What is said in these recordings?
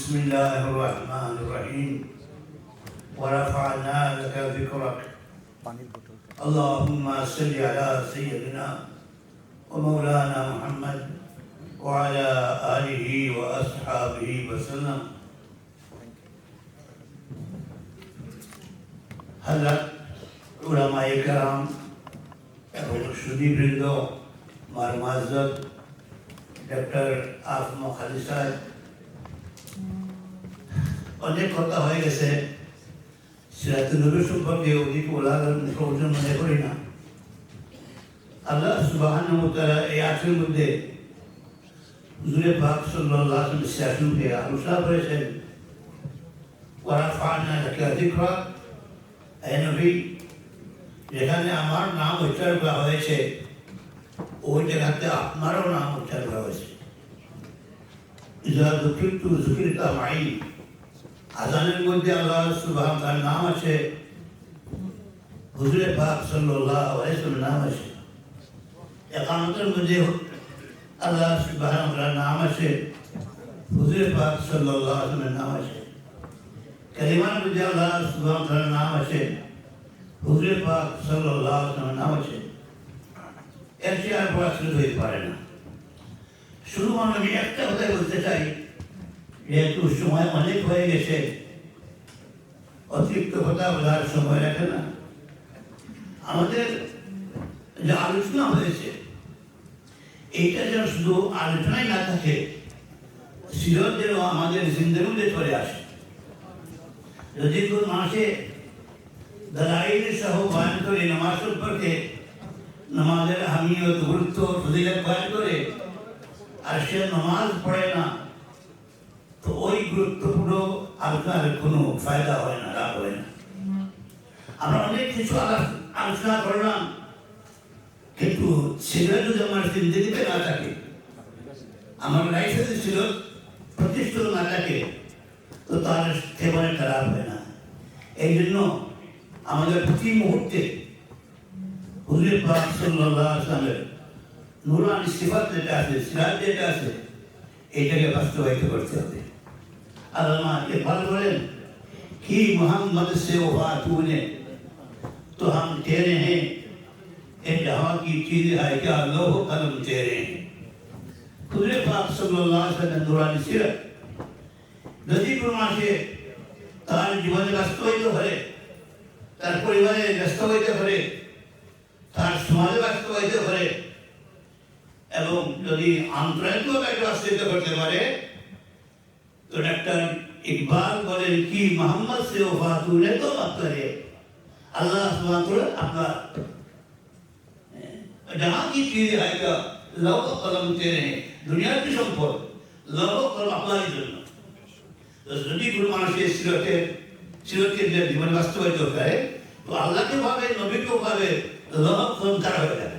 بسم الله الرحمن الرحيم ورفعنا لك ذكرك اللهم صل على سيدنا ومولانا محمد وعلى آله وأصحابه وسلم حضرت علماء کرام এবং সুধীবৃন্দ মারমাজত ডক্টর আফম খালি সাহেব অনেক কথা হয়ে গেছে সিরাতুন নবী সম্পর্কে অধিক বলার প্রয়োজন মনে করি না। আল্লাহ সুবহানাহু ওয়া তাআলা এই আয়াতের মধ্যে হুজুরে পাক সাল্লাল্লাহু আলাইহি ওয়াসাল্লাম সিরাতুনকে আলোচনা করেছেন ওয়ারাফা'না লাকা যিকরাক, হে নবী যেখানে আমার নাম উচ্চারণ করা হয়েছে ওই জায়গাতে আপনারও নাম উচ্চারণ করা হয়েছে। ইযা যুকিরতু যুকিরতা মাই, আযানের মধ্যে আল্লাহ সুবহানাহু ওয়া তাআলার নাম আছে, হুজুরে পাক সাল্লাল্লাহু আলাইহি ওয়াসাল্লামের নাম আছে। ইকামতের মধ্যে আল্লাহ সুবহানাহু ওয়া তাআলার নাম আছে, হুজুরে পাক সাল্লাল্লাহু আলাইহি ওয়াসাল্লামের নাম আছে। কালিমার মধ্যে আল্লাহ সুবহানাহু ওয়া তাআলার নাম আছে, হুজুরে পাক সাল্লাল্লাহু আলাইহি ওয়াসাল্লামের নাম আছে। এর চেয়ে আর বলা শুরু হতে পারে না। শুধু আমি একটা কথাই বলতে চাই, যেহেতু সময় অনেক হয়ে গেছে, অতিরিক্ত কথা বলার সময় রাখে না। আমাদের যে আলোচনা হয়েছে এইটা যেন শুধু আলোচনায় না থাকে, সিরত যেন আমাদের জিন্দেগির মধ্যে চলে আসে। যদি কোন মাসে দলাইল সহ বয়ান করে নামাজ সম্পর্কে, নামাজের আহমিয়ত, গুরুত্ব, ফজিলত বয়ান করে, আর সে নামাজ পড়ে না, তো ওই গুরুত্বপূর্ণ আলোচনার কোনো ফায়দা হয় না, লাভ হয় না। আমরা অনেক কিছু আলোচনা করলাম, কিন্তু সেগুলো যদি আমার জিন্দেগিতে না থাকে, আমার লাইফে যদি ছিল প্রতিষ্ঠিত না থাকে, তো তার তেমন একটা লাভ হয় না। এই জন্য আমাদের প্রতি মুহূর্তে হুজুরে পাক সাল্লাল্লাহু আলাইহি ওয়াসাল্লামের নূরানি সিফাত যেটা আছে, সিরাত যেটা আছে, এইটাকে বাস্তবায়িত করতে হবে। আল্লামা ইকবাল বলেন कि मोहम्मद से वफा तूने तो हम तेरे हैं, ए जहाँ की चीज है क्या लोह कलम तेरे हैं। হুজুরে পাক সাল্লাল্লাহু আলাইহি ওয়াসাল্লামের নূরানি সিরাত যদি কোনো মাসে তার জীবনে বাস্তবায়িত হয়, তার পরিবারে বাস্তবায়িত হয়, তার সমাজে বাস্তবায়িত হয়, এবং যদি আন্তর্জাতিকভাবে বাস্তবায়িত করতে পারে, তো ডাক্তার ইকবাল বলেন কি মোহাম্মদ से वफा तूने तो मत करे, अल्लाह सुब्हान तआला आपका जहाँ की चीज है क्या लौह कलम तेरे हैं, दुनिया की সম্পদ লৌহ কলম আপনারই জন্য। যদি কোনো মানুষের সিরতের যে জীবন বাস্তবায়িত করে, তো আল্লাহকে পাবে, নবীকেও পাবে, লৌহ কলম তারা হয়ে যাবে।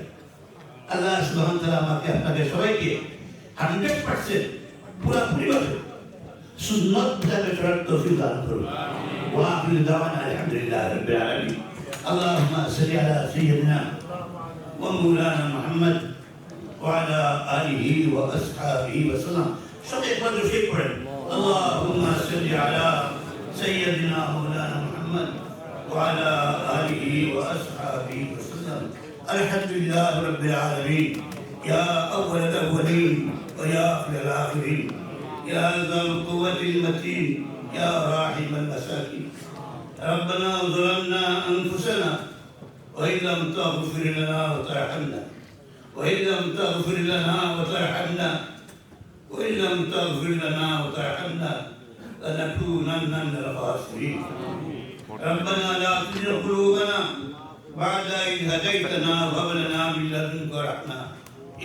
আল্লাহ সুবহানাহু ওয়া তাআলা আমাকে আপনাকে সবাইকে 100% পুরোপুরিভাবে সুন্নত হিসাবে চলার তৌফিক দান করুন। ওয়া আখিরু দাওয়ানা আলহামদুলিল্লাহি রাব্বিল আলামিন। আল্লাহুম্মা সাল্লি আলা সাইয়্যিদিনা ওয়া মাওলানা মুহাম্মদ ওয়া আলা আলিহি ওয়া আসহাবিহি ওয়া সাল্লাম। সবাই একবার দুরূদ পড়েন। আল্লাহুম্মা সাল্লি আলা সাইয়্যিদিনা মাওলানা মুহাম্মদ ওয়া আলা আলিহি ওয়া আসহাবিহি ওয়া সাল্লাম। আলহামদুলিল্লাহি রাব্বিল আলামিন। ইয়া আউওয়ালাল আউওয়ালিন ওয়া ইয়া আখিরাল আখিরিন। يا ذا القوة المتين يا راحم المساكين. ربنا ظلمنا أنفسنا وإن لم تغفر لنا وترحمنا وإن لم تغفر لنا وترحمنا وإن لم تغفر لنا وترحمنا لنكونن من الخاسرين. ربنا لا تزغ قلوبنا بعد إذ هديتنا وهب لنا من لدنك رحمة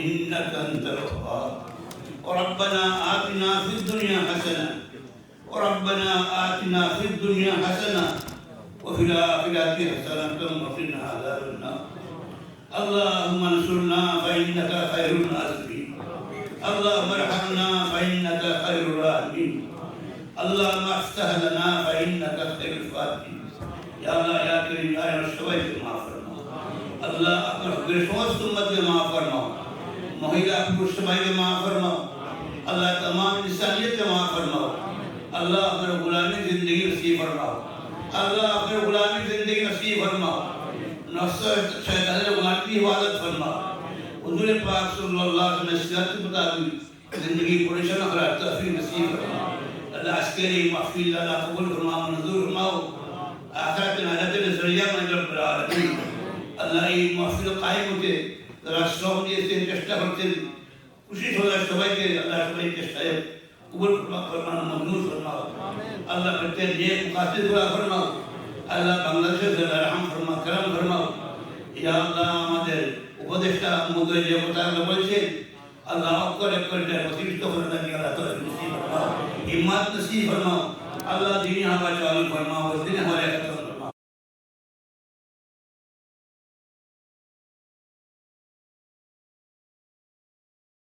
إنك أنت الوهاب. وربنا آتنا في الدنيا حسنة وربنا آتنا في الدنيا حسنة وفي الآخرة حسنة وقنا عذاب النار. اللهم انصرنا فإنك خير الناصرين. اللهم ارحمنا فإنك خير الراحمين. اللهم افتح لنا فإنك خير الفاتحين. يا الله يا كريم يا رسول الله আল্লাহ আপনার সমস্ত উম্মতকে মাফ ফরমাও, মহিলা পুরুষ সবাইকে মাফ ফরমাও, আল্লাহ तमाम इंसानियत के माफ फरमाओ। अल्लाह अपने गुलामी जिंदगी नसीब फरमाओ, अल्लाह अपने गुलामी जिंदगी नसीब फरमाओ, नफ्स शैतान गुलामी की हिफाजत फरमाओ, हुजूर पाक सल्लल्लाहु अलैहि वसल्लम के मुताबिक जिंदगी पुरशन अखरात तौफीक नसीब फरमाओ। अल्लाह अस्करी महफिल अल्लाह कबूल फरमाओ, मंजूर फरमाओ, आखिरत में हजरत नजरिया में जब बराबर अल्लाह ये महफिल कायम होते राष्ट्रों में से चेष्टा करते कोशिश हो जाए सबाई के अल्लाह सबाई चेष्टा है कबूल फरमाओ, मंजूर फरमाओ। अल्लाह करते नेक मुकासिद पूरा फरमाओ, अल्लाह बांग्लादेश से रहम फरमा करम फरमाओ। या अल्लाह আমাদের উপদেষ্টা মহোদয় যে কথা বলেছেন अल्लाह अक्बर अक्बर जय वसील तो फरमाने की अल्लाह तौफीक नसीब फरमाओ, हिम्मत नसीब फरमाओ। अल्लाह दीन हवा चालू फरमाओ, दिन हमारे